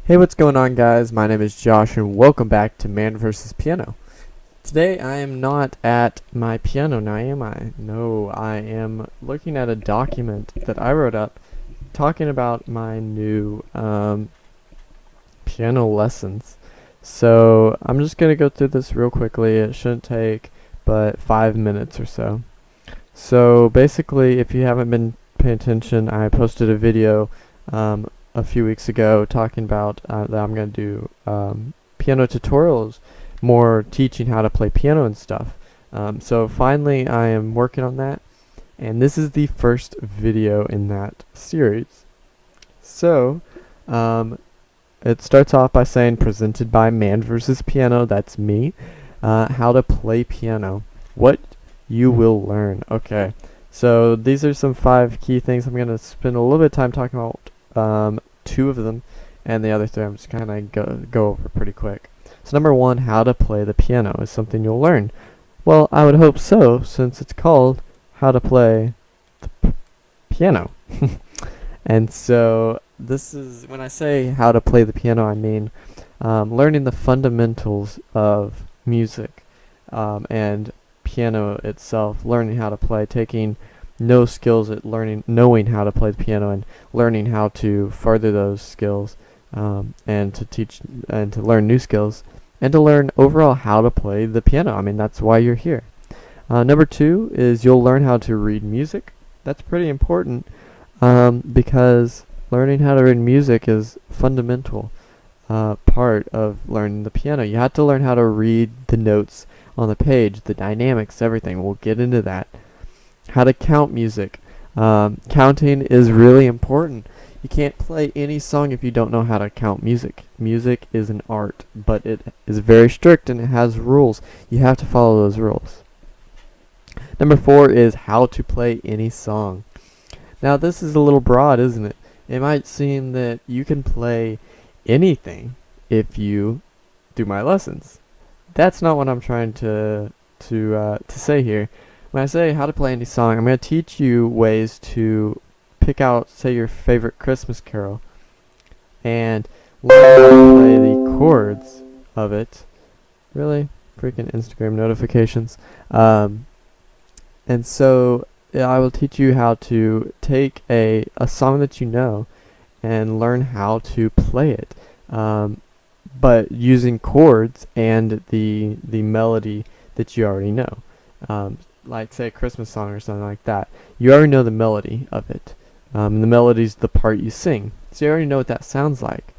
Hey, what's going on, guys? My name is Josh and welcome back to Man vs. Piano. Today I am not at my piano, now am I? No, I am looking at a document that I wrote up talking about my new piano lessons. So I'm just going to go through this real quickly. It shouldn't take but 5 minutes or so. So basically, if you haven't been paying attention, I posted a video a few weeks ago talking about that I'm going to do piano tutorials, more teaching how to play piano and stuff. So finally I am working on that, and this is the first video in that series. So it starts off by saying presented by Man vs. Piano, that's me, how to play piano, what you will learn. Okay, so these are some 5 key things. I'm going to spend a little bit of time talking about 2 of them, and the other 3 I'm just kind of go over pretty quick. So number 1, how to play the piano is something you'll learn. Well, I would hope so, since it's called how to play the piano. And so this is, when I say how to play the piano, I mean learning the fundamentals of music and piano itself, learning how to play, taking no skills at knowing how to play the piano and learning how to further those skills, and to teach and to learn new skills and to learn overall how to play the piano. I mean, that's why you're here. Number 2 is you'll learn how to read music. That's pretty important because learning how to read music is fundamental part of learning the piano. You have to learn how to read the notes on the page, the dynamics, everything. We'll get into that. How to count music. Counting is really important. You can't play any song if you don't know how to count music. Music is an art, but it is very strict and it has rules. You have to follow those rules. Number 4 is how to play any song. Now this is a little broad, isn't it? It might seem that you can play anything if you do my lessons. That's not what I'm trying to say here. When I say how to play any song, I'm going to teach you ways to pick out, say, your favorite Christmas carol and learn how to play the chords of it. Really? Freaking Instagram notifications. And so I will teach you how to take a song that you know and learn how to play it, but using chords and the melody that you already know. Like, say, a Christmas song or something like that. You already know the melody of it. The melody's the part you sing. So you already know what that sounds like.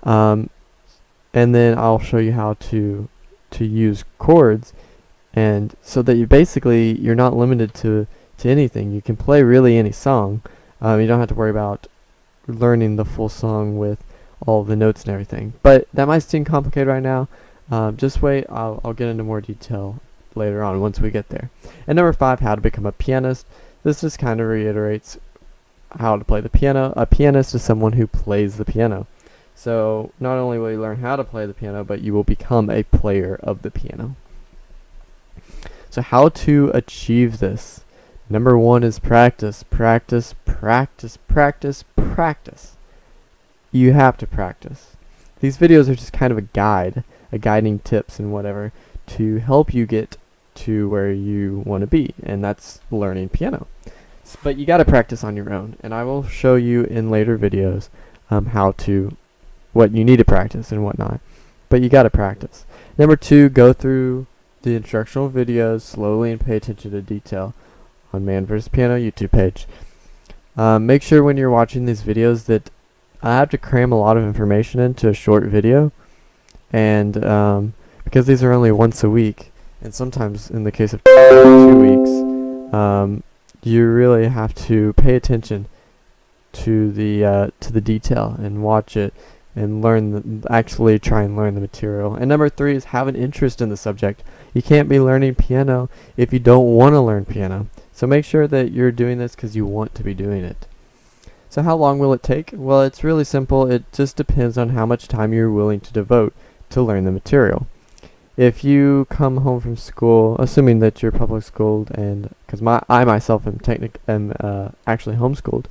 And then I'll show you how to use chords, and so that you're not limited to anything. You can play really any song. You don't have to worry about learning the full song with all the notes and everything. But that might seem complicated right now. Just wait. I'll get into more detail later on once we get there. And number 5, how to become a pianist. This just kind of reiterates how to play the piano. A pianist is someone who plays the piano. So not only will you learn how to play the piano, but you will become a player of the piano. So how to achieve this? Number 1 is practice. Practice, practice, practice, practice. You have to practice. These videos are just kind of guiding tips and whatever to help you get to where you want to be, and that's learning piano. But you got to practice on your own, and I will show you in later videos what you need to practice and whatnot. But you got to practice. Number 2, go through the instructional videos slowly and pay attention to detail on Man vs. Piano YouTube page. Make sure when you're watching these videos that I have to cram a lot of information into a short video, and because these are only once a week, and sometimes in the case of 2 weeks, you really have to pay attention to the detail and watch it and actually try and learn the material. And number 3 is have an interest in the subject. You can't be learning piano if you don't want to learn piano. So make sure that you're doing this because you want to be doing it. So how long will it take? Well, it's really simple. It just depends on how much time you're willing to devote to learn the material. If you come home from school, assuming that you're public schooled, and because I myself am actually homeschooled,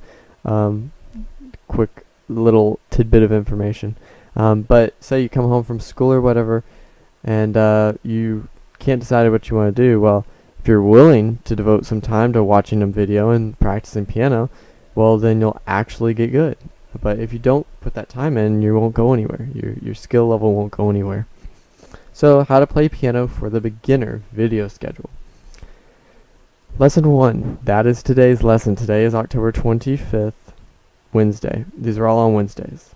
quick little tidbit of information. But say you come home from school or whatever, and you can't decide what you want to do. Well, if you're willing to devote some time to watching a video and practicing piano, well, then you'll actually get good. But if you don't put that time in, you won't go anywhere. Your skill level won't go anywhere. So, how to play piano for the beginner video schedule. Lesson 1. That is today's lesson. Today is October 25th, Wednesday. These are all on Wednesdays.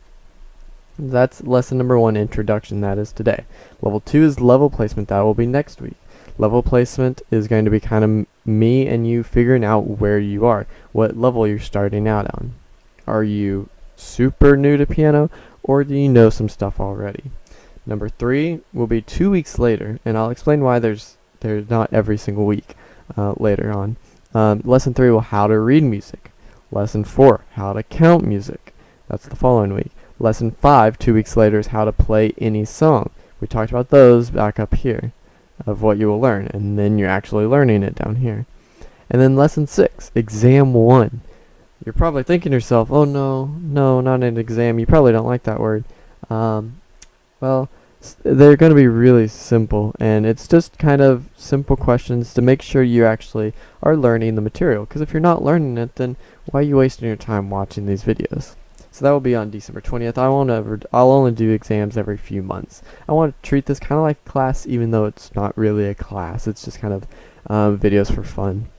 That's lesson number 1, introduction. That is today. Level 2 is level placement. That will be next week. Level placement is going to be kind of me and you figuring out where you are, what level you're starting out on. Are you super new to piano, or do you know some stuff already? Number 3 will be 2 weeks later, and I'll explain why there's not every single week later on. Lesson 3 will how to read music. Lesson 4, how to count music. That's the following week. Lesson 5, 2 weeks later, is how to play any song. We talked about those back up here, of what you will learn, and then you're actually learning it down here. And then lesson 6, exam 1. You're probably thinking to yourself, oh no, not an exam. You probably don't like that word. Well, they're going to be really simple, and it's just kind of simple questions to make sure you actually are learning the material. Because if you're not learning it, then why are you wasting your time watching these videos? So that will be on December 20th. I'll only do exams every few months. I want to treat this kind of like a class, even though it's not really a class. It's just kind of videos for fun.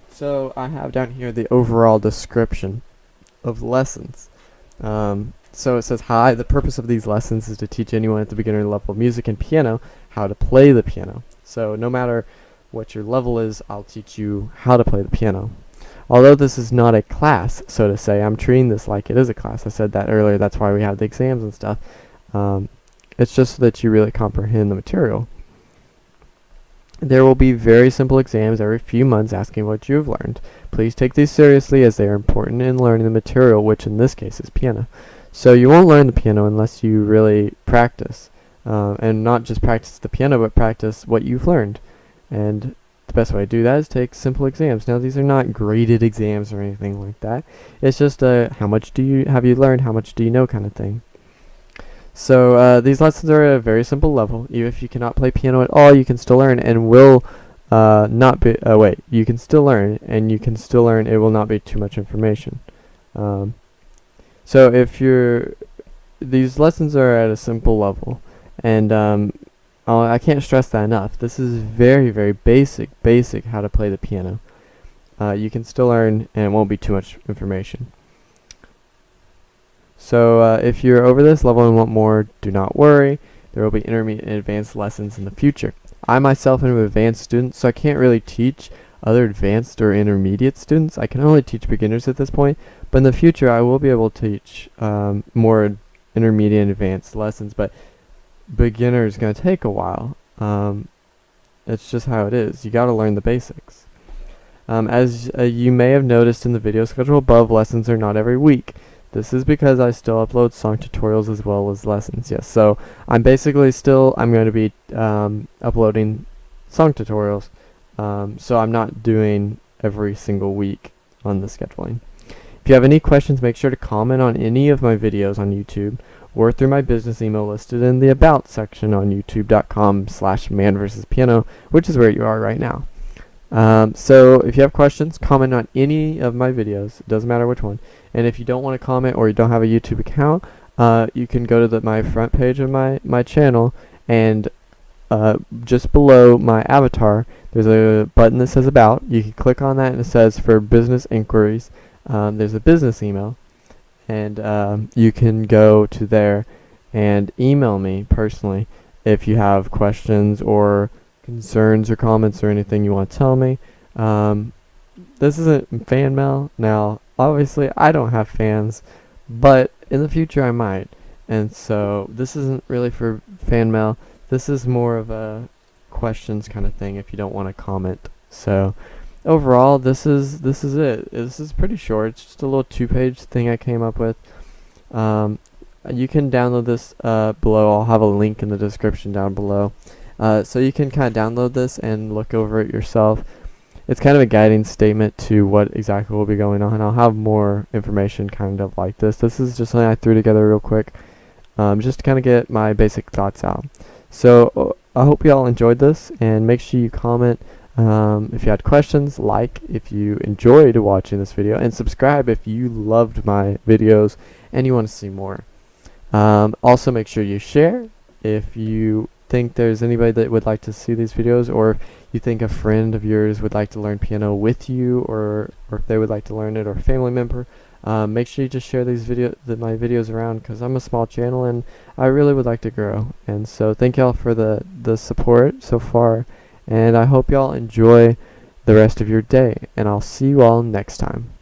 So I have down here the overall description of lessons. So it says, hi, the purpose of these lessons is to teach anyone at the beginner level of music and piano how to play the piano. So no matter what your level is, I'll teach you how to play the piano. Although this is not a class, so to say, I'm treating this like it is a class. I said that earlier, that's why we have the exams and stuff. It's just so that you really comprehend the material. There will be very simple exams every few months asking what you have learned. Please take these seriously as they are important in learning the material, which in this case is piano. So you won't learn the piano unless you really practice. And not just practice the piano, but practice what you've learned. And the best way to do that is take simple exams. Now, these are not graded exams or anything like that. It's just how much have you learned, how much do you know kind of thing. So these lessons are at a very simple level. Even if you cannot play piano at all, you can still learn and will not be. You can still learn, and you can still learn. It will not be too much information. So if these lessons are at a simple level, and I can't stress that enough. This is very, very basic how to play the piano. You can still learn, and it won't be too much information. So if you're over this level and want more, do not worry. There will be intermediate and advanced lessons in the future. I myself am an advanced student, so I can't really teach other advanced or intermediate students. I can only teach beginners at this point, but in the future I will be able to teach more intermediate and advanced lessons, but beginner is going to take a while. It's just how it is. You got to learn the basics. As you may have noticed in the video schedule above, lessons are not every week. This is because I still upload song tutorials as well as lessons. Yes, so I'm basically I'm going to be uploading song tutorials. So I'm not doing every single week on the scheduling. If you have any questions, make sure to comment on any of my videos on YouTube or through my business email listed in the About section on youtube.com/manversuspiano, which is where you are right now. So if you have questions, comment on any of my videos. It doesn't matter which one. And if you don't want to comment or you don't have a YouTube account, you can go to my front page of my channel, and just below my avatar, there's a button that says About. You can click on that, and it says for business inquiries. There's a business email, and you can go to there and email me personally if you have questions or concerns or comments or anything you want to tell me. This isn't fan mail. Now, obviously, I don't have fans, but in the future I might. And so this isn't really for fan mail. This is more of a questions kind of thing if you don't want to comment. So overall, this is it. This is pretty short. It's just a little 2-page thing I came up with. You can download this below. I'll have a link in the description down below. So you can kind of download this and look over it yourself. It's kind of a guiding statement to what exactly will be going on. I'll have more information kind of like this. This is just something I threw together real quick. just to kind of get my basic thoughts out. So I hope you all enjoyed this, and make sure you comment if you had questions, like if you enjoyed watching this video, and subscribe if you loved my videos and you want to see more. Also, make sure you share if you think there's anybody that would like to see these videos, or if you think a friend of yours would like to learn piano with you, or if they would like to learn it, or a family member. Make sure you just share my videos around, because I'm a small channel and I really would like to grow. And so thank y'all for the support so far, and I hope y'all enjoy the rest of your day, and I'll see you all next time.